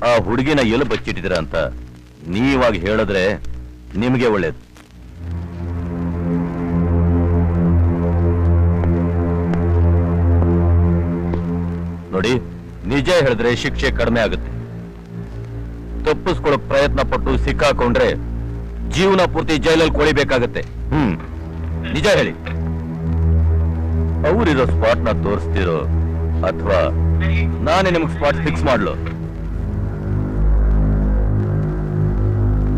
ಆ ಹುಡುಗಿನ ಎಲ್ಲಿ ಬಚ್ಚಿಟ್ಟಿದ್ದೀರಾ ಅಂತ ನೀವಾಗಿ ಹೇಳಿದ್ರೆ ನಿಮಗೆ ಒಳ್ಳೇದು. ನೋಡಿ, ನಿಜ ಹೇಳಿದ್ರೆ ಶಿಕ್ಷೆ ಕಡಿಮೆ ಆಗುತ್ತೆ. ತಪ್ಪಿಸ್ಕೊಳ್ಳೋ ಪ್ರಯತ್ನ ಪಟ್ಟು ಸಿಕ್ಕಾಕೊಂಡ್ರೆ ಜೀವನ ಪೂರ್ತಿ ಜೈಲಲ್ಲಿ ಕೊಳಿಬೇಕಾಗತ್ತೆ. ನಿಜ ಹೇಳಿ, ಅವರಿರೋ ಸ್ಪಾಟ್ನ ತೋರಿಸ್ತಿರೋ ಅಥವಾ ನಾನೇ ನಿಮ್ಗೆ ಸ್ಪಾಟ್ ಫಿಕ್ಸ್ ಮಾಡ್ಲು?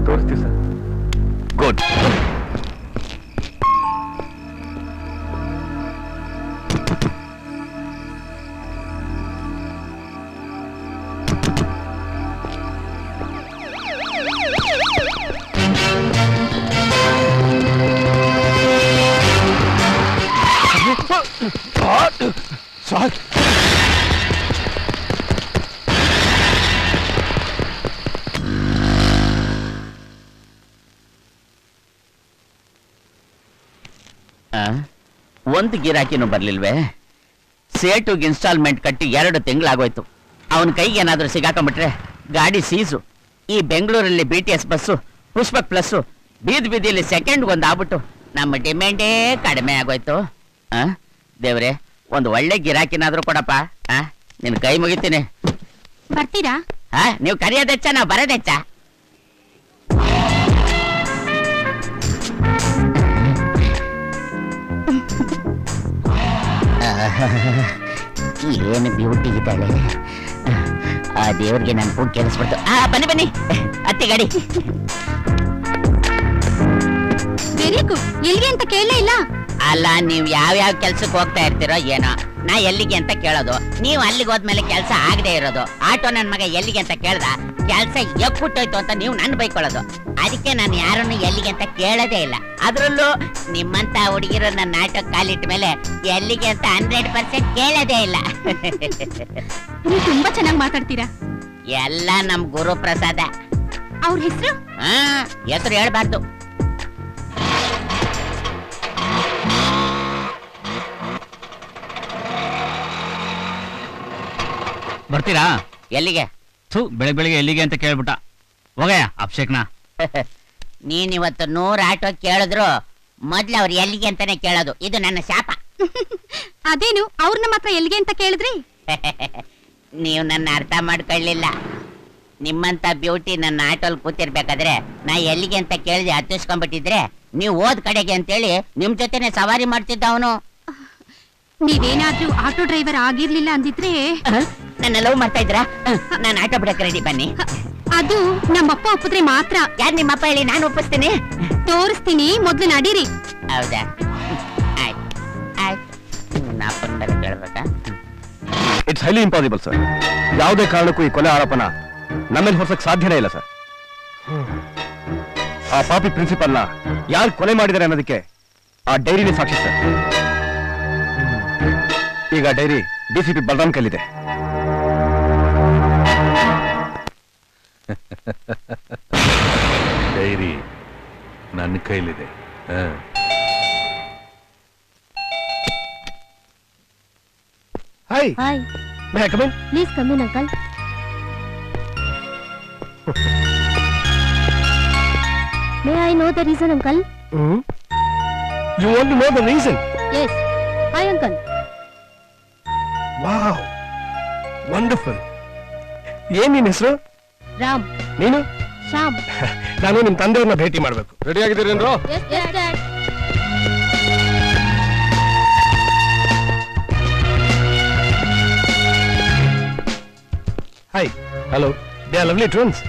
ತೋರಿಸ್ತೀವಿ ಸರ್. ಗುಡ್. ಸರ್, ಒಂದು ಗಿರಾಕಿನೂ ಬರ್ಲಿಲ್ವೇ? ಸೇಟುಗೆ ಇನ್ಸ್ಟಾಲ್ಮೆಂಟ್ ಕಟ್ಟಿ 2 ತಿಂಗಳಾಗೋಯ್ತು. ಅವನ ಕೈಗೆ ಏನಾದ್ರೂ ಸಿಗಾಕೊಂಡ್ಬಿಟ್ರೆ ಗಾಡಿ ಸೀಸು. ಈ ಬೆಂಗಳೂರಲ್ಲಿ BTS ಬಸ್ಸು, ಪುಷ್ಪಕ್ ಪ್ಲಸ್ಸು ಬೀದಿ ಬೀದಿಯಲ್ಲಿ ಸೆಕೆಂಡ್ಗೊಂದು ಆಗ್ಬಿಟ್ಟು ನಮ್ಮ ಡಿಮ್ಯಾಂಡೇ ಕಡಿಮೆ ಆಗೋಯ್ತು. ದೇವ್ರೆ, ಒಂದು ಒಳ್ಳೆ ಗಿರಾಕಿನಾದ್ರೂ ಕೊಡಪ್ಪ. ನಿನ್ ಕೈ ಮುಗಿತೀನಿ. ಬರ್ತೀರಾ? ನೀವು ಕರೆಯೋದೆಚ್ಚ, ನಾವು ಬರೋದೆಚ್ಚ. ಏನು ಬ್ಯೂಟಿ ಇದ್ದಾಳೆ. ಆ ದೇವ್ರಿಗೆ ನನ್ ಕೂಗ್ ಕೇಳಿಸ್ಬಿಡ್ತು. ಬನ್ನಿ ಬನ್ನಿ, ಅತ್ತಿ ಗಾಡಿ. Very good. ಎಲ್ಲಿಗೆ ಅಂತ ಕೇಳಲೇ ಇಲ್ಲ. ಅಲ್ಲ, ನೀವ್ ಯಾವ್ಯಾವ ಕೆಲ್ಸಕ್ಕೆ ಹೋಗ್ತಾ ಇರ್ತೀರೋ ಏನೋ, ನಾ ಎಲ್ಲಿಗೆ ಅಂತ ಕೇಳೋದು, ನೀವು ಅಲ್ಲಿಗೆ ಹೋದ್ಮೇಲೆ ಕೆಲಸ ಆಗದೆ ಇರೋದು. ಆಟೋ ನನ್ ಮಗ ಎಲ್ಲಿಗೆ ಅಂತ ಕೇಳ್ದ, ಕೆಲಸ ಎಕ್ಕುಟ್ಟೋಯ್ತು ಅಂತ ನೀವು ನನ್ ಬೈಕೊಳ್ಳೋದು. ಅದಕ್ಕೆ ನಾನು ಯಾರನ್ನು ಎಲ್ಲಿಗೆ ಅಂತ ಕೇಳೋದೇ ಇಲ್ಲ. ಅದ್ರಲ್ಲೂ ನಿಮ್ಮಂತ ಹುಡುಗಿರು ನನ್ನ ಆಟೋ ಕಾಲಿಟ್ಟ ಮೇಲೆ ಎಲ್ಲಿಗೆ ಅಂತ 100% ಕೇಳೋದೇ ಇಲ್ಲ. ನೀವು ತುಂಬಾ ಚೆನ್ನಾಗಿ ಮಾತಾಡ್ತೀರಾ. ಎಲ್ಲ ನಮ್ ಗುರು ಪ್ರಸಾದ. ಅವ್ರ ಹೆಸರು? ಹೆಸರು ಹೇಳ್ಬಾರ್ದು. ಬರ್ತೀರಾ? ಎಲ್ಲಿಗೆ? ಬೆಳಿಗ್ಗೆ ಎಲ್ಲಿಗೆ ಅಂತ ಕೇಳ್ಬಿಟ್ಟ. ಹೋಗಯ್ಯ ಅಭಿಷೇಕ್ನ. ನೀನಿವತ್ತು 100 ಆಟೋ ಕೇಳಿದ್ರು ಮೊದ್ಲು ಅವ್ರು ಎಲ್ಲಿಗೆ ಅಂತಾನೆ ಕೇಳೋದು. ಇದು ನನ್ನ ಶಾಪ. ಅದೇನು ಅವ್ರನ್ನ ಮಾತ್ರ ಎಲ್ಲಿಗೆ ಅಂತ ಕೇಳಿದ್ರಿ? ನೀವು ನನ್ನ ಅರ್ಥ ಮಾಡ್ಕೊಳ್ಳಿಲ್ಲ. ನಿಮ್ಮಂತ ಬ್ಯೂಟಿ ನನ್ನ ಆಟೋಲ್ ಕೂತಿರ್ಬೇಕಾದ್ರೆ ನಾ ಎಲ್ಲಿಗೆ ಅಂತ ಕೇಳಿದೆ ಹತ್ತಿಸ್ಕೊಂಡ್ಬಿಟ್ಟಿದ್ರೆ ನೀವು ಹೋದ್ ಕಡೆಗೆ ಅಂತೇಳಿ ನಿಮ್ ಜೊತೆನೆ ಸವಾರಿ ಮಾಡ್ತಿದ್ದ ಅವನು. ನೀವೇನಾದ್ರೂ ಆಟೋ ಡ್ರೈವರ್ ಆಗಿರ್ಲಿಲ್ಲ ಅಂದಿದ್ರೆ ನನ್ನ ಲವ್ ಮಾಡ್ತಾ ಇದ್ರ? ನಾನು ಆಟೋ ಬಿಡಕ್ಕೆ ರೆಡಿ, ಬನ್ನಿ. ಅದು ನಮ್ಮಪ್ಪ ಒಪ್ಪಿದ್ರೆ ಮಾತ್ರ. ಯಾರು ನಿಮ್ಮಪ್ಪ ಹೇಳಿ? ನಾನು ಒಪ್ಪಿಸ್ತೀನಿ. ತೋರಿಸ್ತೀನಿ, ಮೊದ್ಲು ನಡೀರಿ. ಹೌದಾ? ಆಯ್ತು ಆಯ್ತು. ಅಪ್ಪನ ಮೇಲೆ ಕೇಳ್ಬೇಕಾ? It's highly impossible sir. ಯಾವುದೇ ಕಾರಣಕ್ಕೂ ಈ ಕೊಲೆ ಆರೋಪನ ನಮ್ಮಲ್ಲಿ ಹೊರಸಕ್ ಸಾಧ್ಯನೇ ಇಲ್ಲ ಸರ್. ಆ ಪಾಪಿ ಪ್ರಿನ್ಸಿಪಲ್ನ ಯಾರು ಕೊಲೆ ಮಾಡಿದ್ದಾರೆ ಅನ್ನೋದಕ್ಕೆ ಆ ಡೈರಿನೇ ಸಾಕ್ಷಿ ಸರ್. ಈಗ ಡೈರಿ DCP ಬಲರಾಮ್ ಕೈಲಿದೆ. ಡೈರಿ ನನ್ನ ಕೈಲಿದೆ. Hi. Hi. May I come in? Please come in uncle. May I know the reason uncle? You want to know the reason? Yes. Hi uncle. Wow. Wonderful. ಏನ್ ನಿನ್ನ ಹೆಸರು? ರಾಮ್. ನೀನು? ಶ್ಯಾಮ್. ನಾನು ನಿಮ್ ತಂದೆಯವ್ರನ್ನ ಭೇಟಿ ಮಾಡ್ಬೇಕು. ರೆಡಿ ಆಗಿದ್ದೀರೇನ್ರೋ? Yes, Dad. Hi. Hello. They are lovely twins.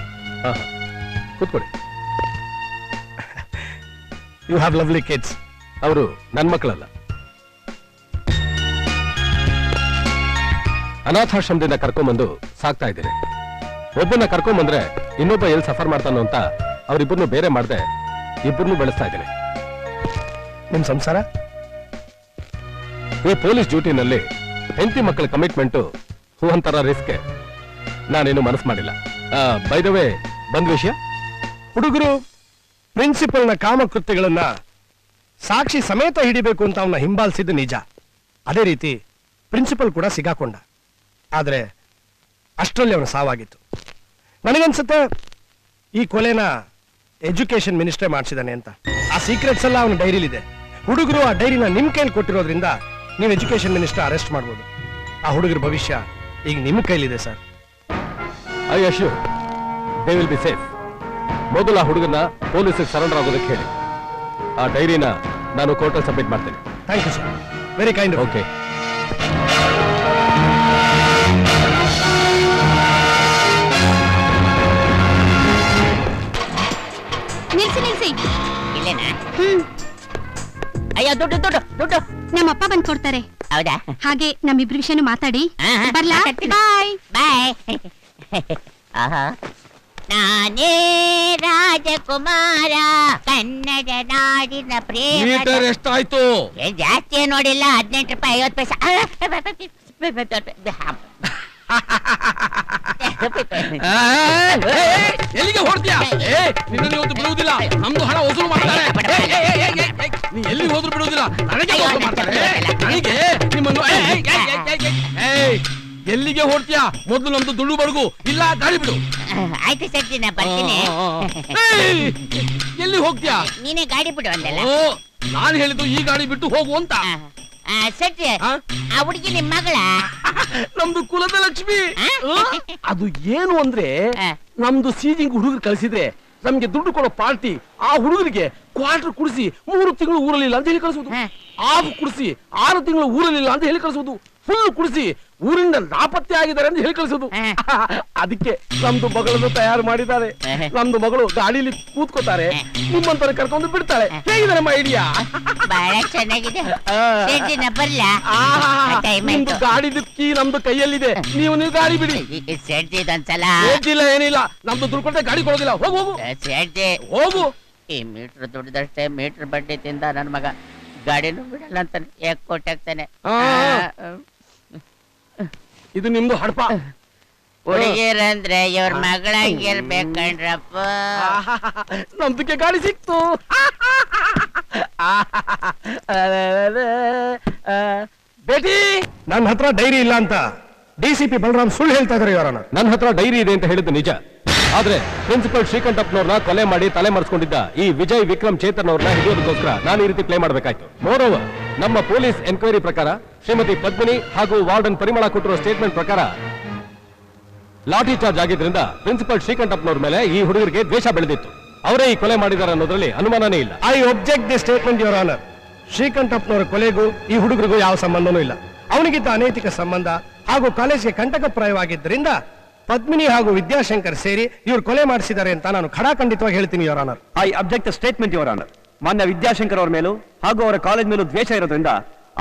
ಕೂತ್ಕೊಳ್ಳಿ. You have lovely kids. ಅವರು ನನ್ನ ಮಕ್ಕಳಲ್ಲ. ಅನಾಥಾಶ್ರಮದಿಂದ ಕರ್ಕೊಂಬಂದು ಸಾಕ್ತಾ ಇದ್ದೀನಿ. ಒಬ್ಬನ ಕರ್ಕೊಂಬಂದ್ರೆ ಇನ್ನೊಬ್ಬ ಎಲ್ಲಿ ಸಫರ್ ಮಾಡ್ತಾನೋ ಅಂತ ಅವರಿಬ್ಬರನ್ನು ಬೇರೆ ಮಾಡದೆ ಇಬ್ಬರನ್ನು ಬೆಳೆಸ್ತಾ ಇದ್ದೀನಿ. ನಿಮ್ ಸಂಸಾರ? ಈ ಪೊಲೀಸ್ ಡ್ಯೂಟಿನಲ್ಲಿ ಹೆಂಡತಿ ಮಕ್ಕಳ ಕಮಿಟ್ಮೆಂಟು ಒಂಥರ ರಿಸ್ಕ್. ನಾನೇನು ಮನಸ್ಸು ಮಾಡಿಲ್ಲ. ಬೈ ದ ವೇ, ಬಂದ್ ವಿಷಯ, ಹುಡುಗರು ಪ್ರಿನ್ಸಿಪಲ್ನ ಕಾಮಕೃತ್ಯಗಳನ್ನ ಸಾಕ್ಷಿ ಸಮೇತ ಹಿಡಿಬೇಕು ಅಂತ ಅವನ್ನ ಹಿಂಬಾಲಿಸಿದ್ದು ನಿಜ. ಅದೇ ರೀತಿ ಪ್ರಿನ್ಸಿಪಲ್ ಕೂಡ ಸಿಗಾಕೊಂಡ. ಆದ್ರೆ ಅಷ್ಟರಲ್ಲಿ ಅವನ ಸಾವಾಗಿತ್ತು. ನನಗನ್ಸುತ್ತೆ ಈ ಕೊಲೆನ ಎಜುಕೇಶನ್ ಮಿನಿಸ್ಟ್ರೇ ಮಾಡಿಸಿದಾನೆ ಅಂತ. ಆ ಸೀಕ್ರೆಟ್ಸ್ ಎಲ್ಲ ಅವನ ಡೈರಿಲಿದೆ. ಹುಡುಗರು ಆ ಡೈರಿನ ನಿಮ್ ಕೈಲಿ ಕೊಟ್ಟಿರೋದ್ರಿಂದ ನೀವು ಎಜುಕೇಶನ್ ಮಿನಿಸ್ಟರ್ ಅರೆಸ್ಟ್ ಮಾಡ್ಬೋದು. ಆ ಹುಡುಗರ ಭವಿಷ್ಯ ಈಗ ನಿಮ್ಮ ಕೈಲಿದೆ sir. I assure they will be safe. ಮೊದಲು ಆ ಹುಡುಗನ ಪೊಲೀಸಿಗೆ ಸರೆಂಡರ್ ಆಗೋದಕ್ಕೆ ಹೇಳಿ. ಆ ಡೈರಿನ ನಾನು ಕೋರ್ಟಲ್ಲಿ ಸಬ್ಮಿಟ್ ಮಾಡ್ತೇನೆ. Thank you sir, very kind. Okay. ನಿಲ್ಸಿ ನಿಲ್ಸಿ. ಇಲ್ಲೇನಾ? ಅಯ್ಯೋ ದುಡ್ಡು ದುಡ್ಡು ದುಡ್ಡು. ನಮ್ಮಪ್ಪ ಬಂದ್ ಕೊಡ್ತಾರೆ. ಹೌದಾ? ಹಾಗೆ ನಮ್ಮಿಬ್ರ ವಿಷಯನೂ ಮಾತಾಡಿ. ಹಾ, ಹಾ, ಬರ್ಲಾ? ಮಾತಾಡ್ತೀನಿ. ಬಾಯ್. ಬಾಯ್. ಆಹಾ. ನಾನೇ ರಾಜಕುಮಾರ ಕನ್ನಡ ನಾಡಿನ ಪ್ರೇಮ. ಎಷ್ಟಾಯ್ತು? ಏನ್ ಜಾಸ್ತಿ ನೋಡಿಲ್ಲ, 18 ರೂಪಾಯಿ 50 ಪೈಸೆ. ಎಲ್ಲಿಗೆ ಹೊಡ್ತೀಯಾ? ನಿನ್ನನ್ನು ಇವತ್ತು ಬಿಡುವುದಿಲ್ಲ. ನಮ್ದು ಹಣ ವಸೂಲು ಮಾಡ್ತಾರೆ. ನೀ ಎಲ್ಲಿ ಹೋದ್ರು ಬಿಡುವುದಿಲ್ಲ. ನನಗೆ ವಸೂಲು ಮಾಡ್ತಾರೆ. ನನಗೆ ನಿಮ್ಮನ್ನು ಎಲ್ಲಿಗೆ ಹೊಡ್ತೀಯಾ? ಮೊದಲು ನಮ್ದು ದುಡ್ಡು ಬಡಗು, ಇಲ್ಲ ಗಾಡಿ ಬಿಡು. ಆಯ್ತು ಸಜ್ಜಿ, ನಾ ಬರ್ತೀನಿ. ಎಲ್ಲಿ ಹೋಗ್ತೀಯಾ? ನೀನೇ ಗಾಡಿ ಬಿಡು ಅಂದಲ್ಲ. ಓ, ನಾನು ಹೇಳಿದ್ದು ಈ ಗಾಡಿ ಬಿಟ್ಟು ಹೋಗು ಅಂತ. ಸಜ್ಜಿ, ಆ ಹುಡುಗಿ ನಿಮ್ ಮಗಳ? ನಮ್ದು ಕುಲದ ಲಕ್ಷ್ಮಿ. ಅದು ಏನು ಅಂದ್ರೆ, ಆ. ನಮ್ದು ಸೀಜಿಂಗ್ ಹುಡುಗರು ಕಳಿಸಿದ್ರೆ ನಮ್ಗೆ ದುಡ್ಡು ಕೊಡೋ ಪಾರ್ಟಿ ಆ ಹುಡುಗರಿಗೆ ಕ್ವಾರ್ಟರ್ ಕುಡಿಸಿ 3 ತಿಂಗಳು ಊರಲಿಲ್ಲ ಅಂತ ಹೇಳಿ ಕಳಿಸುವುದು. ಆಫ್ ಕುಡಿಸಿ 6 ತಿಂಗಳು ಊರಲಿಲ್ಲ ಅಂತ ಹೇಳಿ ಕಳಿಸುವುದು. ಫುಲ್ ಕುಡಿಸಿ ಊರಿಂದ ನಾಪತ್ತೆ ಆಗಿದ್ದಾರೆ ಅಂತ ಹೇಳಿ ಕಳಿಸೋದು. ಅದಕ್ಕೆ ನಮ್ದು ಮಗಳನ್ನು ತಯಾರು ಮಾಡಿದ್ದಾರೆ. ನಮ್ದು ಮಗಳು ಗಾಡಿಲಿ ಕೂತ್ಕೋತಾರೆ, ನಿಮ್ಮಂತರ ಕರ್ಕೊಂಡು ಬಿಡ್ತಾಳೆ. ಹೇಗಿದೆ ನಮ್ಮ ಐಡಿಯಾ? ಬಹಳ ಚೆನ್ನಾಗಿದೆ. ಸಜ್ಜಿ, ನಾ ಬರ್ಲಾ? ನಿಮ್ದು ಗಾಡಿ ಕೀ ನಮ್ದು ಕೈಯಲ್ಲಿದೆ. ನೀವು ಗಾಡಿ ಬಿಡಿ. ಸಜ್ಜಿ, ಇದೊಂದ್ಸಲ. ಏನಿಲ್ಲ ಏನಿಲ್ಲ, ನಮ್ದು ದುಡ್ಡು ಕೊಟ್ಟರೆ ಗಾಡಿ ಕೊಡೋದಿಲ್ಲ. ಹೋಗು ಹೋಗು ಸಜ್ಜಿ, ಹೋಗು. ಈ ಮೀಟರ್ ದುಡ್ಡದಷ್ಟೇ ಮೀಟರ್ ಬಡ್ಡಿ ತಿಂದ ನನ್ನ ಮಗ ಗಾಡಿನೂ ಬಿಡಲ್ಲ ಅಂತಾನೆ. ಯಾಕೆ ಕೊಟ್ಟಾಗ್ತಾನೆ? ಇದು ನಿಮ್ದು ಹಡಪ. ಹುಡುಗಿರಂದ್ರೆ ಇವ್ರ ಮಗಳಂಗಿರ್ಬೇಕಂಡ್ರಪ್ಪ. ನಮ್ದಕ್ಕೆ ಗಾಡಿ ಸಿಕ್ತು. ಬೇಟಿ, ನನ್ನ ಹತ್ರ ಡೈರಿ ಇಲ್ಲ ಅಂತ ಡಿಸಿಪಿ ಬಲರಾಮ್ ಸುಳ್ಳು ಹೇಳ್ತಾ ಇದ್ದಾರೆ ಇವರನ್ನ. ನನ್ನ ಹತ್ರ ಡೈರಿ ಇದೆ ಅಂತ ಹೇಳಿದ್ದು ನಿಜ. ಆದ್ರೆ ಪ್ರಿನ್ಸಿಪಲ್ ಶ್ರೀಕಂಠಪ್ಪನವ್ರನ್ನ ಕೊಲೆ ಮಾಡಿ ತಲೆ ಮರೆಸ್ಕೊಂಡಿದ್ದ ಈ ವಿಜಯ್ ವಿಕ್ರಮ್ ಚೇತನ್ ಅವ್ರನ್ನ ಹಿಡಿಯೋದಕ್ಕೋಸ್ಕರ ನಾನು ಈ ರೀತಿ ಪ್ಲೇ ಮಾಡಬೇಕಾಯ್ತು. ಮೋರೋವರ್, ನಮ್ಮ ಪೊಲೀಸ್ ಎನ್ಕ್ವೈರಿ ಪ್ರಕಾರ ಶ್ರೀಮತಿ ಪದ್ಮಿನಿ ಹಾಗೂ ವಾರ್ಡನ್ ಪರಿಮಳ ಕೊಟ್ಟಿರೋ ಸ್ಟೇಟ್ಮೆಂಟ್ ಪ್ರಕಾರ ಲಾಠಿ ಚಾರ್ಜ್ ಆಗಿದ್ರಿಂದ ಪ್ರಿನ್ಸಿಪಲ್ ಶ್ರೀಕಂಠಪ್ಪನವ್ರ ಮೇಲೆ ಈ ಹುಡುಗರಿಗೆ ದ್ವೇಷ ಬೆಳೆದಿತ್ತು. ಅವರೇ ಈ ಕೊಲೆ ಮಾಡಿದ್ದಾರೆ ಅನ್ನೋದ್ರಲ್ಲಿ ಅನುಮಾನನೇ ಇಲ್ಲ. I object the statement your honour. ಶ್ರೀಕಂಠಪ್ಪನವರ ಕೊಲೆಗೂ ಈ ಹುಡುಗರಿಗೂ ಯಾವ ಸಂಬಂಧನೂ ಇಲ್ಲ. ಅವನಿಗಿದ್ದ ಅನೈತಿಕ ಸಂಬಂಧ ಹಾಗೂ ಕಾಲೇಜ್ಗೆ ಕಂಟಕಪ್ರಾಯವಾಗಿದ್ದರಿಂದ ಪದ್ಮಿನಿ ಹಾಗೂ ವಿದ್ಯಾಶಂಕರ್ ಸೇರಿ ಇವ್ರು ಕೊಲೆ ಮಾಡಿಸಿದ್ದಾರೆ ಅಂತ ನಾನು ಖಡಾಖಂಡಿತವಾಗಿ ಹೇಳ್ತೀನಿ your honour. I object statement your honour. ಮಾನ್ಯ ವಿದ್ಯಾಶಂಕರ್ ಅವರ ಮೇಲೂ ಹಾಗೂ ಅವರ ಕಾಲೇಜ್ ಮೇಲೂ ದ್ವೇಷ ಇರೋದ್ರಿಂದ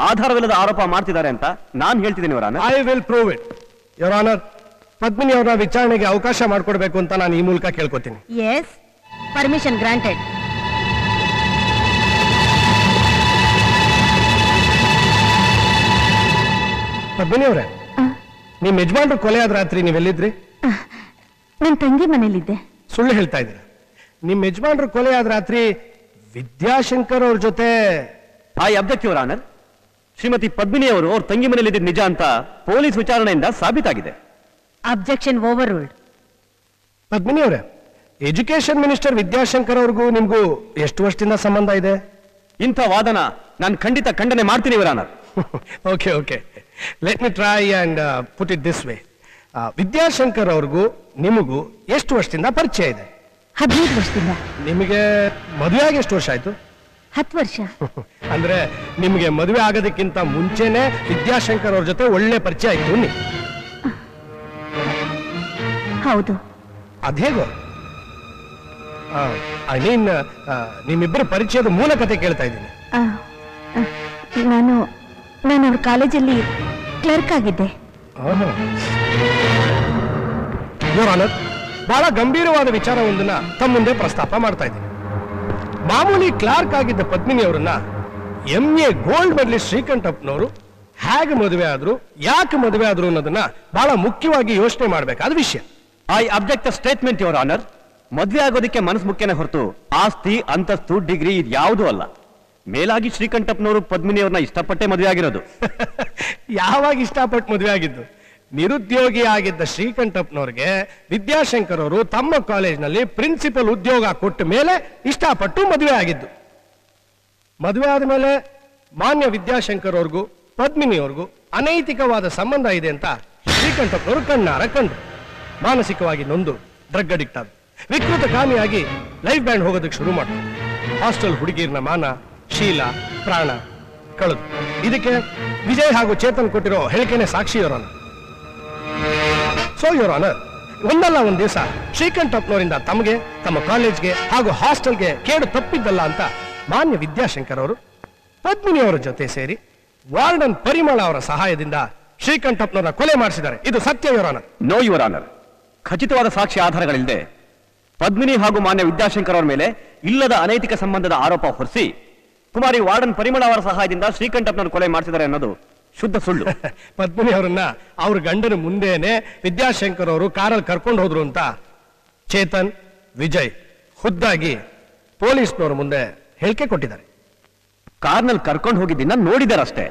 ಆಧಾರವಿಲ್ಲದ ಆರೋಪ ಮಾಡ್ತಿದ್ದಾರೆ ಅಂತ ನಾನು ಹೇಳ್ತಿದ್ದೀನಿ your honour. I will prove it your honour. Padmini ಅವರ ವಿಚಾರಣೆಗೆ ಅವಕಾಶ ಮಾಡಿಕೊಡ್ಬೇಕು ಅಂತ ನಾನು ಈ ಮೂಲಕ ಕೇಳ್ಕೊತೀನಿ. S, permission granted. ಪದ್ಮಿನಿ ಅವರೇ, ನಿಮ್ ಯಜಮಾನ್ರು ಕೊಲೆ ಆದ ರಾತ್ರಿ ನೀವೆಲ್ಲಿದ್ರಿ? ನನ್ನ ತಂಗಿ ಮನೇಲಿದ್ದೆ. ಸುಳ್ಳು ಹೇಳ್ತಾ ಇದ್ದೀರಾ. ನಿಮ್ ಯಜಮಾನ್ರು ಕೊಲೆ ಆದ ರಾತ್ರಿ ವಿದ್ಯಾಶಂಕರ್ ಅವ್ರ ಜೊತೆ? I object your honour. Shrimati Padmini ಅವರು ಅವ್ರ ತಂಗಿ ಮನೆಯಲ್ಲಿ ನಿಜ ಅಂತ ಪೊಲೀಸ್ ವಿಚಾರಣೆಯಿಂದ ಸಾಬೀತಾಗಿದೆ. Objection over ruled. ಪದ್ಮಿನಿ ಅವರೇ, ಎಜುಕೇಶನ್ ಮಿನಿಸ್ಟರ್ ವಿದ್ಯಾಶಂಕರ್ ಅವ್ರಿಗೂ ನಿಮ್ಗೂ ಎಷ್ಟು ವರ್ಷದಿಂದ ಸಂಬಂಧ ಇದೆ? ಇಂಥ ವಾದನ ನಾನು ಖಂಡಿತ ಖಂಡನೆ ಮಾಡ್ತೀನಿ your honour. Okay okay, let me try and put it this way. Vidyashankar ಅವ್ರಿಗೂ ನಿಮಗೂ ಎಷ್ಟು ವರ್ಷದಿಂದ ಪರಿಚಯ ಇದೆ? 15 ವರ್ಷದಿಂದ. ನಿಮಗೆ ಮದುವೆ ಆಗಿ ಎಷ್ಟು ವರ್ಷ ಆಯ್ತು? 10 ವರ್ಷ. ಅಂದ್ರೆ ನಿಮಗೆ ಮದುವೆ ಆಗೋದಕ್ಕಿಂತ ಮುಂಚೆನೆ ವಿದ್ಯಾಶಂಕರ್ ಅವ್ರ ಜೊತೆ ಒಳ್ಳೆ ಪರಿಚಯ ಆಯ್ತು. ಹೌದು. ಅದೇಗೋ? ಐ ಮೀನ್, ನಿಮ್ಮಿಬ್ಬರ ಪರಿಚಯದ ಮೂಲ ಕತೆ ಕೇಳ್ತಾ ಇದ್ದೀನಿ. ನಾನು ಅವ್ರ ಕಾಲೇಜಲ್ಲಿ ಕ್ಲರ್ಕ್ ಆಗಿದ್ದೆ. ಯುವರ್ ಆನರ್, ಬಹಳ ಗಂಭೀರವಾದ ವಿಚಾರವೊಂದನ್ನ ತಮ್ಮ ಮುಂದೆ ಪ್ರಸ್ತಾಪ ಮಾಡ್ತಾ ಇದ್ದೀನಿ. ಮಾಮೂಲಿ ಕ್ಲಾರ್ಕ್ ಆಗಿದ್ದ ಪದ್ಮಿನಿ ಅವರನ್ನ MA ಗೋಲ್ಡ್ ಮೆಡಲಿಸ್ಟ್ ಶ್ರೀಕಂಠಪ್ಪನವರು ಹೇಗೆ ಮದುವೆ ಆದ್ರು, ಯಾಕೆ ಮದುವೆ ಆದ್ರು ಅನ್ನೋದನ್ನ ಬಹಳ ಮುಖ್ಯವಾಗಿ ಯೋಚನೆ ಮಾಡಬೇಕಾದ ವಿಷಯ. I object statement your honour. ಮದುವೆ ಆಗೋದಕ್ಕೆ ಮನಸ್ಸು ಮುಖ್ಯನೇ ಹೊರತು ಆಸ್ತಿ, ಅಂತಸ್ತು, ಡಿಗ್ರಿ ಇದು ಯಾವುದೂ ಅಲ್ಲ. ಮೇಲಾಗಿ ಶ್ರೀಕಂಠಪ್ಪನವರು ಪದ್ಮಿನಿ ಅವ್ರನ್ನ ಇಷ್ಟಪಟ್ಟೆ ಮದುವೆ ಆಗಿರೋದು. ಯಾವಾಗ ಇಷ್ಟಪಟ್ಟು ಮದುವೆ ಆಗಿದ್ದು? ನಿರುದ್ಯೋಗಿಯಾಗಿದ್ದ ಶ್ರೀಕಂಠಪ್ಪನವ್ರಿಗೆ ವಿದ್ಯಾಶಂಕರ್ ಅವರು ತಮ್ಮ ಕಾಲೇಜಿನಲ್ಲಿ ಪ್ರಿನ್ಸಿಪಲ್ ಉದ್ಯೋಗ ಕೊಟ್ಟ ಮೇಲೆ ಇಷ್ಟಪಟ್ಟು ಮದುವೆ ಆಗಿದ್ದು. ಮದುವೆ ಆದ ಮೇಲೆ ಮಾನ್ಯ ವಿದ್ಯಾಶಂಕರ್ ಅವ್ರಿಗೂ ಪದ್ಮಿನಿಯವ್ರಿಗೂ ಅನೈತಿಕವಾದ ಸಂಬಂಧ ಇದೆ ಅಂತ ಶ್ರೀಕಂಠಪ್ಪನವರು ಕಣ್ಣಾರ ಕಂಡು ಮಾನಸಿಕವಾಗಿ ನೊಂದು ಡ್ರಗ್ ಅಡಿಕ್ಟ್ ಆದ, ವಿಕೃತ ಕಾಮಿಯಾಗಿ ಲೈಫ್ ಬ್ಯಾಂಡ್ ಹೋಗೋದಕ್ಕೆ ಶುರು ಮಾಡಿದ್ರು. ಹಾಸ್ಟೆಲ್ ಹುಡುಗಿರ್ನ ಮಾನ, ಶೀಲ, ಪ್ರಾಣ ಕಳೆದು. ಇದಕ್ಕೆ ವಿಜಯ್ ಹಾಗೂ ಚೇತನ್ ಕೊಟ್ಟಿರೋ ಹೇಳಿಕೆನೆ ಸಾಕ್ಷಿ your honour. So your honour, ಒಂದಲ್ಲ ಒಂದ್ ದಿವಸ ಶ್ರೀಕಂಠಪ್ಪನವರಿಂದ ತಮಗೆ, ತಮ್ಮ ಕಾಲೇಜ್ಗೆ ಹಾಗೂ ಹಾಸ್ಟೆಲ್ಗೆ ಕೇಡು ತಪ್ಪಿದ್ದಲ್ಲ ಅಂತ ಮಾನ್ಯ ವಿದ್ಯಾಶಂಕರ್ ಅವರು ಪದ್ಮಿನಿಯವರ ಜೊತೆ ಸೇರಿ ವಾರ್ಡನ್ ಪರಿಮಳ ಅವರ ಸಹಾಯದಿಂದ ಶ್ರೀಕಂಠಪ್ಪನವರ ಕೊಲೆ ಮಾಡಿಸಿದ್ದಾರೆ. ಇದು ಸತ್ಯ your honour. Know your honour. ಖಚಿತವಾದ ಸಾಕ್ಷಿ ಆಧಾರಗಳಿಲ್ಲದೆ ಪದ್ಮಿನಿ ಹಾಗೂ ಮಾನ್ಯ ವಿದ್ಯಾಶಂಕರ್ ಅವರ ಮೇಲೆ ಇಲ್ಲದ ಅನೈತಿಕ ಸಂಬಂಧದ ಆರೋಪ ಹೊರಿಸಿ ಕುಮಾರಿ ವಾರ್ಡನ್ ಪರಿಮಳ ಅವರ ಸಹಾಯದಿಂದ ಶ್ರೀಕಂಠಪ್ಪನವರು ಕೊಲೆ ಮಾಡಿಸಿದ್ದಾರೆ ಅನ್ನೋದು ಶುದ್ಧ ಸುಳ್ಳು. ಪದ್ಮಿನಿ ಅವರನ್ನ ಅವ್ರ ಗಂಡನ ಮುಂದೆನೆ ವಿದ್ಯಾಶಂಕರ್ ಅವರು ಕಾರಲ್ಲಿ ಕರ್ಕೊಂಡು ಹೋದ್ರು ಅಂತ ಚೇತನ್, ವಿಜಯ್ ಖುದ್ದಾಗಿ ಪೊಲೀಸ್ನವ್ರ ಮುಂದೆ ಹೇಳಿಕೆ ಕೊಟ್ಟಿದ್ದಾರೆ. ಕಾರ್ನಲ್ಲಿ ಕರ್ಕೊಂಡು ಹೋಗಿದ್ದನ್ನ ನೋಡಿದಾರಷ್ಟೇ.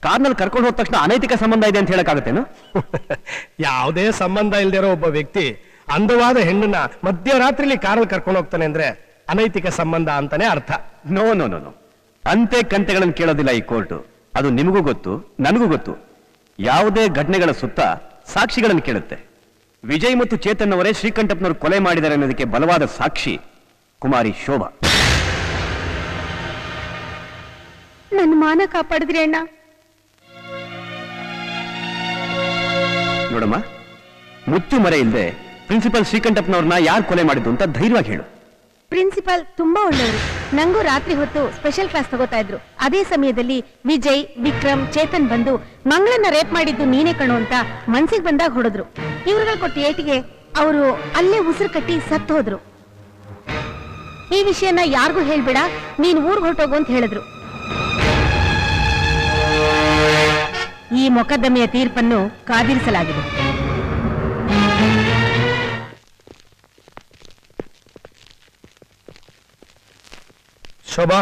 ಕಾರ್ನಲ್ಲಿ ಕರ್ಕೊಂಡು ಹೋದ ತಕ್ಷಣ ಅನೈತಿಕ ಸಂಬಂಧ ಇದೆ ಅಂತ ಹೇಳಕ್ಕಾಗತ್ತೇನು? ಯಾವುದೇ ಸಂಬಂಧ ಇಲ್ದಿರೋ ಒಬ್ಬ ವ್ಯಕ್ತಿ ಅಂದವಾದ ಹೆಣ್ಣನ್ನ ಮಧ್ಯರಾತ್ರಿಲಿ ಕಾರಲ್ಲಿ ಕರ್ಕೊಂಡು ಹೋಗ್ತಾನೆ ಅಂದ್ರೆ ಅನೈತಿಕ ಸಂಬಂಧ ಅಂತಾನೆ ಅರ್ಥ. ನೋ ನೋ ನೋ ನೋ, ಅಂತೆ ಕಂತೆಗಳನ್ನು ಕೇಳೋದಿಲ್ಲ ಈ ಕೋರ್ಟು. ಅದು ನಿಮಗೂ ಗೊತ್ತು, ನನಗೂ ಗೊತ್ತು. ಯಾವುದೇ ಘಟನೆಗಳ ಸುತ್ತ ಸಾಕ್ಷಿಗಳನ್ನು ಕೇಳುತ್ತೆ. ವಿಜಯ್ ಮತ್ತು ಚೇತನ್ ಅವರೇ ಶ್ರೀಕಂಠಪ್ಪನವರು ಕೊಲೆ ಮಾಡಿದ್ದಾರೆ ಅನ್ನೋದಕ್ಕೆ ಬಲವಾದ ಸಾಕ್ಷಿ ಕುಮಾರಿ ಶೋಭಾ. ನನ್ನ ಮಾನ ಕಾಪಾಡಿದ್ರಿ ಅಣ್ಣ. ನೋಡಮ್ಮ, ಮುಚ್ಚು ಮರೆ ಇಲ್ಲದೆ ಪ್ರಿನ್ಸಿಪಲ್ ಶ್ರೀಕಂಠಪ್ಪನವ್ರನ್ನ ಯಾರು ಕೊಲೆ ಮಾಡಿದ್ದು ಅಂತ ಧೈರ್ಯವಾಗಿ ಹೇಳು. ಪ್ರಿನ್ಸಿಪಲ್ ತುಂಬಾ ಒಳ್ಳೆಯವರು. ನಂಗೂ ರಾತ್ರಿ ಹೊತ್ತು ಸ್ಪೆಷಲ್ ಕ್ಲಾಸ್ ತಗೋತಾ ಇದ್ರು. ಅದೇ ಸಮಯದಲ್ಲಿ ವಿಜಯ್, ವಿಕ್ರಮ್, ಚೇತನ್ ಬಂದು ಮಂಗಳನ್ನ ರೇಪ್ ಮಾಡಿದ್ದು ನೀನೇ ಕಣು ಅಂತ ಮನ್ಸಿಗೆ ಬಂದಾಗ ಹೊಡೆದ್ರು. ಇವ್ರುಗಳು ಕೊಟ್ಟ ಏಟಿಗೆ ಅವರು ಅಲ್ಲೇ ಉಸಿರು ಕಟ್ಟಿ ಸತ್ತು ಹೋದ್ರು. ಈ ವಿಷಯನ ಯಾರಿಗೂ ಹೇಳ್ಬೇಡ, ನೀನ್ ಊರ್ಗ್ ಹೊರಟೋಗು ಅಂತ ಹೇಳಿದ್ರು. ಈ ಮೊಕದ್ದಮೆಯ ತೀರ್ಪನ್ನು ಕಾದಿರಿಸಲಾಗಿದೆ. ಶೋಭಾ,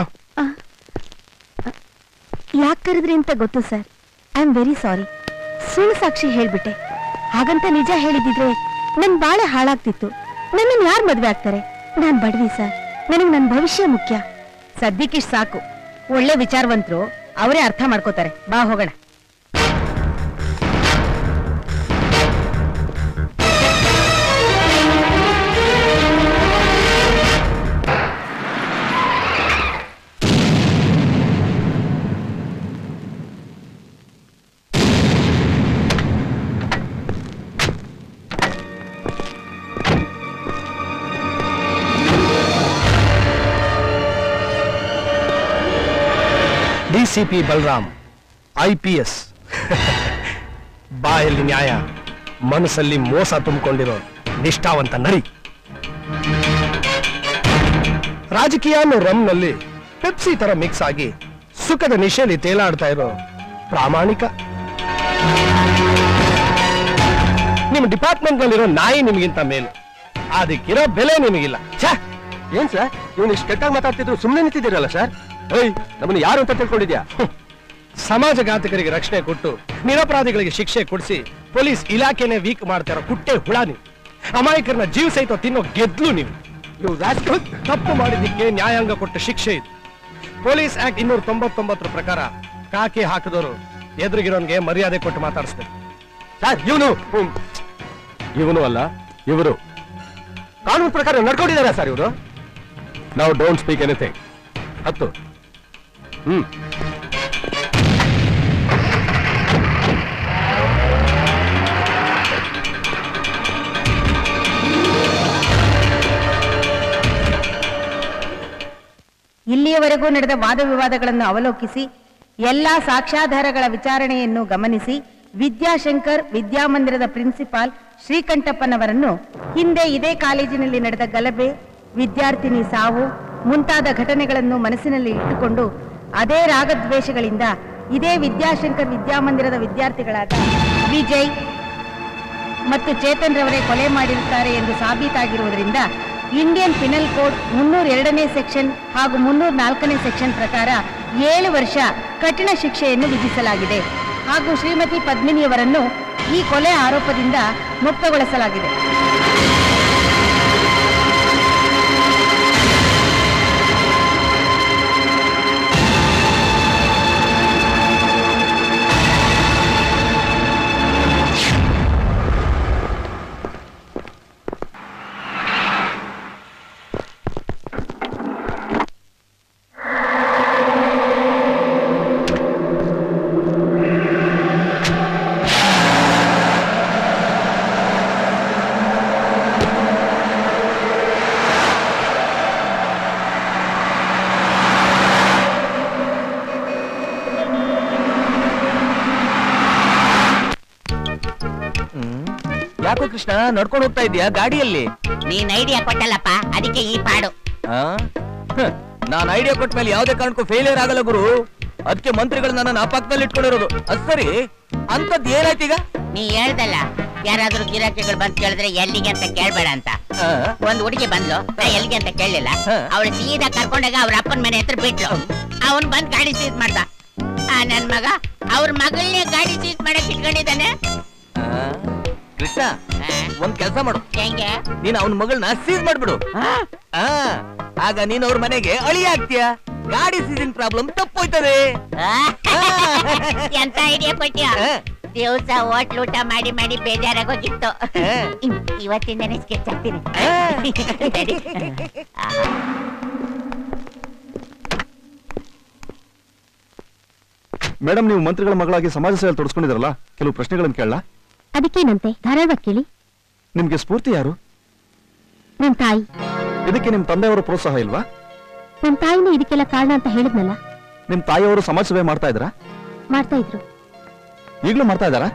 ಯಾಕೆ ಕರೆದ್ರಿ ಅಂತ ಗೊತ್ತು sir. I am very sorry. ಸುಳ್ಳು ಸಾಕ್ಷಿ ಹೇಳ್ಬಿಟ್ಟೆ. ಹಾಗಂತ ನಿಜ ಹೇಳಿದಿದ್ರೆ ನನ್ ಬಾಳೆ ಹಾಳಾಗ್ತಿತ್ತು. ನನ್ನನ್ನು ಯಾರು ಮದ್ವೆ ಆಗ್ತಾರೆ? ನಾನ್ ಬಡವಿ ಸರ್. ನನಗೆ ನನ್ನ ಭವಿಷ್ಯ ಮುಖ್ಯ. ಸದ್ಯಕ್ಕಿಷ್ಟು ಸಾಕು. ಒಳ್ಳೆ ವಿಚಾರವಂತರು, ಅವರೇ ಅರ್ಥ ಮಾಡ್ಕೋತಾರೆ. ಬಾ ಹೋಗೋಣ. DCP Balaram, IPS. ಬಾಯಲ್ಲಿ ನ್ಯಾಯ, ಮನಸ್ಸಲ್ಲಿ ಮೋಸ ತುಂಬಿಕೊಂಡಿರೋ ನಿಷ್ಠಾವಂತ ನರಿ. ರಾಜಕೀಯ ಅನ್ನೋ ರಮ್ನಲ್ಲಿ ಪೆಪ್ಸಿ ತರ ಮಿಕ್ಸ್ ಆಗಿ ಸುಖದ ನಿಶೆಯಲ್ಲಿ ತೇಲಾಡ್ತಾ ಇರೋ ಪ್ರಾಮಾಣಿಕ. ನಿಮ್ಮ ಡಿಪಾರ್ಟ್ಮೆಂಟ್ ನಲ್ಲಿರೋ ನಾಯಿ ನಿಮಗಿಂತ ಮೇಲು. ಅದಕ್ಕಿರೋ ಬೆಲೆ ನಿಮಗಿಲ್ಲ. ಏನ್ ಸರ್, ಇವನು ಇಷ್ಟು ಕೆಟ್ಟಾಗಿ ಮಾತಾಡ್ತಿದ್ರು ಸುಮ್ಮನೆ ನಿಂತಿದ್ದೀರಲ್ಲ ಸರ್? ನಮ್ಮನ್ನು ಯಾರು ಅಂತ ತಿಳ್ಕೊಂಡಿದ್ಯಾ? ಸಮಾಜಘಾತಕರಿಗೆ ರಕ್ಷಣೆ ಕೊಟ್ಟು ನಿರಪರಾಧಿಗಳಿಗೆ ಶಿಕ್ಷೆ ಕೊಡಿಸಿ ಪೊಲೀಸ್ ಇಲಾಖೆನೆ ವೀಕ್ ಮಾಡ್ತಾರೋ ಕುಟ್ಟೆ ಹುಳ ನೀವು. ಅಮಾಯಕರನ್ನ ಜೀವ ಸಹಿತ ತಿನ್ನೋ ಗೆದ್ಲು ನೀವು. ತಪ್ಪು ಮಾಡಿದ್ದಕ್ಕೆ ನ್ಯಾಯಾಂಗ ಕೊಟ್ಟ ಶಿಕ್ಷೆ ಇದು. ಪೊಲೀಸ್ ಆಕ್ಟ್ 299 ಪ್ರಕಾರ ಕಾಕಿ ಹಾಕಿದವರು ಎದುರಿಗಿರೋನ್ಗೆ ಮರ್ಯಾದೆ ಕೊಟ್ಟು ಮಾತಾಡಿಸ್ಬೇಕು. ಸರ್, ಇವನು ಅಲ್ಲ, ಇವರು ಕಾನೂನು ಪ್ರಕಾರ ನಡ್ಕೊಂಡಿದ್ದಾರೆ ಸರ್ ಇವರು. ನಾವು ಡೋಂಟ್ ಸ್ಪೀಕ್ ಎನಿಥಿಂಗ್. ಹತ್ತು. ಇಲ್ಲಿಯವರೆಗೂ ನಡೆದ ವಾದ ವಿವಾದಗಳನ್ನು ಅವಲೋಕಿಸಿ ಎಲ್ಲಾ ಸಾಕ್ಷ್ಯಾಧಾರಗಳ ವಿಚಾರಣೆಯನ್ನು ಗಮನಿಸಿ ವಿದ್ಯಾಶಂಕರ್ ವಿದ್ಯಾಮಂದಿರದ ಪ್ರಿನ್ಸಿಪಾಲ್ ಶ್ರೀಕಂಠಪ್ಪನವರನ್ನು ಹಿಂದೆ ಇದೇ ಕಾಲೇಜಿನಲ್ಲಿ ನಡೆದ ಗಲಭೆ, ವಿದ್ಯಾರ್ಥಿನಿ ಸಾವು ಮುಂತಾದ ಘಟನೆಗಳನ್ನು ಮನಸ್ಸಿನಲ್ಲಿ ಇಟ್ಟುಕೊಂಡು ಅದೇ ರಾಗದ್ವೇಷಗಳಿಂದ ಇದೇ ವಿದ್ಯಾಶಂಕರ್ ವಿದ್ಯಾಮಂದಿರದ ವಿದ್ಯಾರ್ಥಿಗಳಾದ ವಿಜಯ್ ಮತ್ತು ಚೇತನ್ ರವರೇ ಕೊಲೆ ಮಾಡಿರುತ್ತಾರೆ ಎಂದು ಸಾಬೀತಾಗಿರುವುದರಿಂದ ಇಂಡಿಯನ್ ಪಿನಲ್ ಕೋಡ್ 302ನೇ ಸೆಕ್ಷನ್ ಹಾಗೂ 304ನೇ ಸೆಕ್ಷನ್ ಪ್ರಕಾರ 7 ವರ್ಷ ಕಠಿಣ ಶಿಕ್ಷೆಯನ್ನು ವಿಧಿಸಲಾಗಿದೆ ಹಾಗೂ ಶ್ರೀಮತಿ ಪದ್ಮಿನಿಯವರನ್ನು ಈ ಕೊಲೆ ಆರೋಪದಿಂದ ಮುಕ್ತಗೊಳಿಸಲಾಗಿದೆ. ಯಾಕೋ ಕೃಷ್ಣ ನಡ್ಕೊಂಡು ಹೋಗ್ತಾ ಇದೀಯಾ ಗಾಡಿಯಲ್ಲಿ? ನೀನ್ ಐಡಿಯಾ ಕೊಟ್ಟಲ್ಲಪ್ಪ, ಅದಕ್ಕೆ ಈ ಪಾಡು. ನಾನ್ ಐಡಿಯಾ ಕೊಟ್ಟ ಮೇಲೆ ಯಾವ್ದೇ ಕಾರಣಕ್ಕೂ ಫೇಲಿಯರ್ ಆಗಲ್ಲ ಗುರು. ಅದಕ್ಕೆ ಮಂತ್ರಿಗಳು ನನ್ನ ಅಪಕ್ಕದಲ್ಲಿ ಇಟ್ಕೊಂಡಿರೋದು. ಅದ್ ಸರಿ, ಅಂತದ್ ಏನಾಯ್ತು ಈಗ? ನೀ ಹೇಳ್ದಲ್ಲ, ಯಾರಾದ್ರೂ ಗಿರಾಕಿಗಳು ಬಂದ್ ಕೇಳಿದ್ರೆ ಎಲ್ಲಿಗೆ ಅಂತ ಕೇಳ್ಬೇಡ ಅಂತ. ಒಂದ್ ಹುಡುಗಿ ಬಂದ್ಲು, ನಾ ಎಲ್ಲಿಗೆ ಅಂತ ಕೇಳಲಿಲ್ಲ. ಅವಳು ಸೀದಾ ಕರ್ಕೊಂಡಾಗ ಅವ್ರ ಅಪ್ಪನ ಮನೆ ಹತ್ರ ಬಿಟ್ಲು. ಅವನ್ ಬಂದ್ ಗಾಡಿ ಸೀಸ್ ಮಾಡ್ದ. ನನ್ ಮಗ ಅವ್ರ ಮಗಳನ್ನೇ ಗಾಡಿ ಸೀಸ್ ಮಾಡಕ್ ಇಟ್ಕೊಂಡಿದ್ದಾನೆ. ಕೃಷ್ಣ, ಒಂದ್ ಕೆಲ್ಸ ಮಾಡು, ಹೆಂಗೆ? ನೀನ್ ಅವನ ಮಗಳನ್ನ ಸೀಸ್ ಮಾಡ್ಬಿಡು. ಆಗ ನೀನ್ ಅವ್ರ ಮನೆಗೆ ಅಳಿ ಆಗ್ತೀಯ. ಗಾಡಿ ಸೀಸಿಂಗ್ ಪ್ರಾಬ್ಲಮ್ ತಪ್ಪೋಯ್ತದೆ. ಎಂತ ಐಡಿಯಾ ಕೊಟ್ಟಿಯ? ದಿವಸ ಹೋಟ್ಲ್ ಊಟ ಮಾಡಿ ಮಾಡಿ ಬೇಜಾರಾಗೋಗಿತ್ತು. ಇವತ್ತಿಂದನೇ ಸ್ಕೆಚ್ ಹಾಕ್ತೀನಿ. ಮೇಡಮ್, ನೀವು ಮಂತ್ರಿಗಳ ಮಗಳಾಗಿ ಸಮಾಜ ಸೇವೆ ತೊಡಸ್ಕೊಂಡಿದ್ರಲ್ಲ, ಕೆಲವು ಪ್ರಶ್ನೆಗಳನ್ನು ಕೇಳಲ್ಲ? ಅದಕ್ಕೇನಂತೆ, ಧಾರಾಳವಾಗಿ ಕೇಳಿ. ನಿಮ್ಗೆ ಸ್ಫೂರ್ತಿ ಯಾರು? ನನ್ ತಾಯಿ. ಇದಕ್ಕೆ ನಿಮ್ ತಂದೆಯವರ ಪ್ರೋತ್ಸಾಹ ಇಲ್ವಾ? ನನ್ ತಾಯಿನೇ ಇದಕ್ಕೆಲ್ಲ ಕಾರಣ ಅಂತ ಹೇಳಿದ್ನಲ್ಲ. ನಿಮ್ ತಾಯಿಯವರು ಸಮಾಜ ಸೇವೆ ಮಾಡ್ತಾ ಇದ್ರಾ? ಮಾಡ್ತಾ ಇದ್ರು. ಈಗಲೂ ಮಾಡ್ತಾ ಇದ್ದಾರಾ?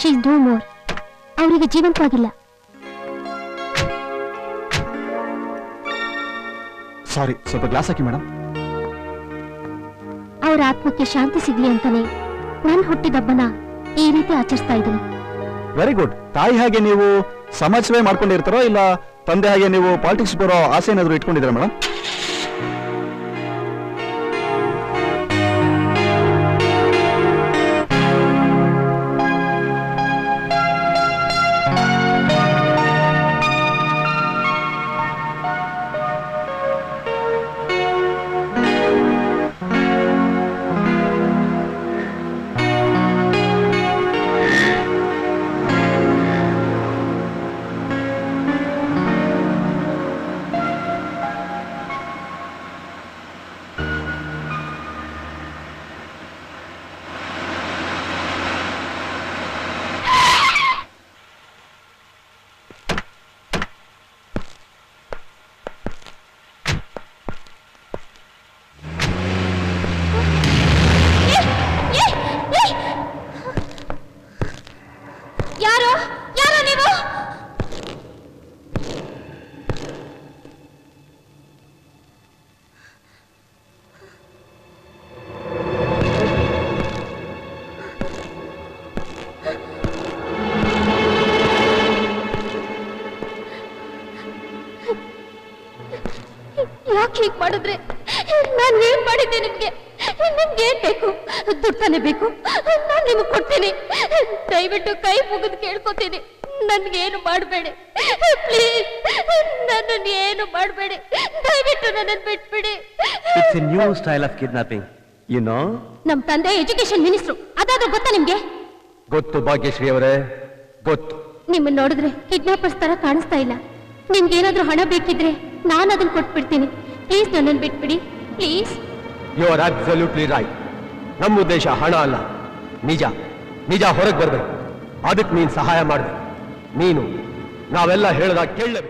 She is no more. ಅವರಿಗೆ ಜೀವಂತವಾಗಿಲ್ಲ. ಸಾರಿ, ಸ್ವಲ್ಪ ಗ್ಲಾಸ್ ಹಾಕಿ ಮೇಡಮ್. ಅವರ ಆತ್ಮಕ್ಕೆ ಶಾಂತಿ ಸಿಗ್ಲಿ ಅಂತಾನೆ ನನ್ ಹುಟ್ಟಿದಬ್ಬನ ಈ ರೀತಿ ಆಚರಿಸ್ತಾ ಇದ್ದೀನಿ. Very good. ತಾಯಿ ಹಾಗೆ ನೀವು ಸಮಾಜ ಸೇವೆ ಮಾಡ್ಕೊಂಡಿರ್ತಾರೋ, ಇಲ್ಲ ತಂದೆ ಹಾಗೆ ನೀವು ಪಾಲಿಟಿಕ್ಸ್ ಬರೋ ಆಸೆ ಏನಾದ್ರು ಇಟ್ಕೊಂಡಿದ್ದೀರಾ ಮೇಡಮ್? ಯಾಕೆ ಹೀಗೆ ಮಾಡಿದ್ರೆ? ನಾನು ಏನ್ ಮಾಡಿದ್ದೆ ನಿಮ್ಗೆ? ನಿಮ್ಗೆ ಏನ್ ಬೇಕು? ದುಡ್ಡನೆ ಬೇಕು, ನಾನು ನಿಮ್ಗೆ ಕೊಡ್ತೀನಿ. ದಯವಿಟ್ಟು ಕೈ ಮುಗಿದು ಕೇಳ್ಕೊತೀನಿ, ನನ್ಗೇನು ಮಾಡಬೇಡಿ ಪ್ಲೀಸ್. ನನ್ನನ್ನು ಏನು ಮಾಡಬೇಡಿ, ದಯವಿಟ್ಟು ನನ್ನನ್ನು ಬಿಟ್ಬಿಡಿ. It's a new style of kidnapping, you know. ನಮ್ ತಂದೆ ಎಜುಕೇಶನ್ ಮಿನಿಸ್ಟ್ರು, ಅದಾದ್ರೂ ಗೊತ್ತಾ ನಿಮ್ಗೆ? ಗೊತ್ತು ಭಾಗ್ಯಶ್ರೀ ಅವರೇ, ಗೊತ್ತು. ನಿಮ್ಮನ್ನ ನೋಡಿದ್ರೆ ಕಿಡ್ನಾಪರ್ಸ್ ತರ ಕಾಣಿಸ್ತಾ ಇಲ್ಲ. ನಿಮ್ಗೇನಾದ್ರೂ ಹಣ ಬೇಕಿದ್ರೆ ನಾನು ಅದನ್ನ ಕೊಟ್ಬಿಡ್ತೀನಿ. ಪ್ಲೀಸ್ ನನ್ನನ್ನು ಬಿಟ್ಬಿಡಿ, please. You are absolutely right. ನಮ್ಮ ಉದ್ದೇಶ ಹಣ ಅಲ್ಲ, ನಿಜ. ನಿಜ ಹೊರಗೆ ಬರ್ಬೇಕು. ಅದಕ್ಕೆ ನೀನು ಸಹಾಯ ಮಾಡ್ಬೇಕು. ನೀನು ನಾವೆಲ್ಲ ಹೇಳ್ದಾಗ ಕೇಳಬೇಕು.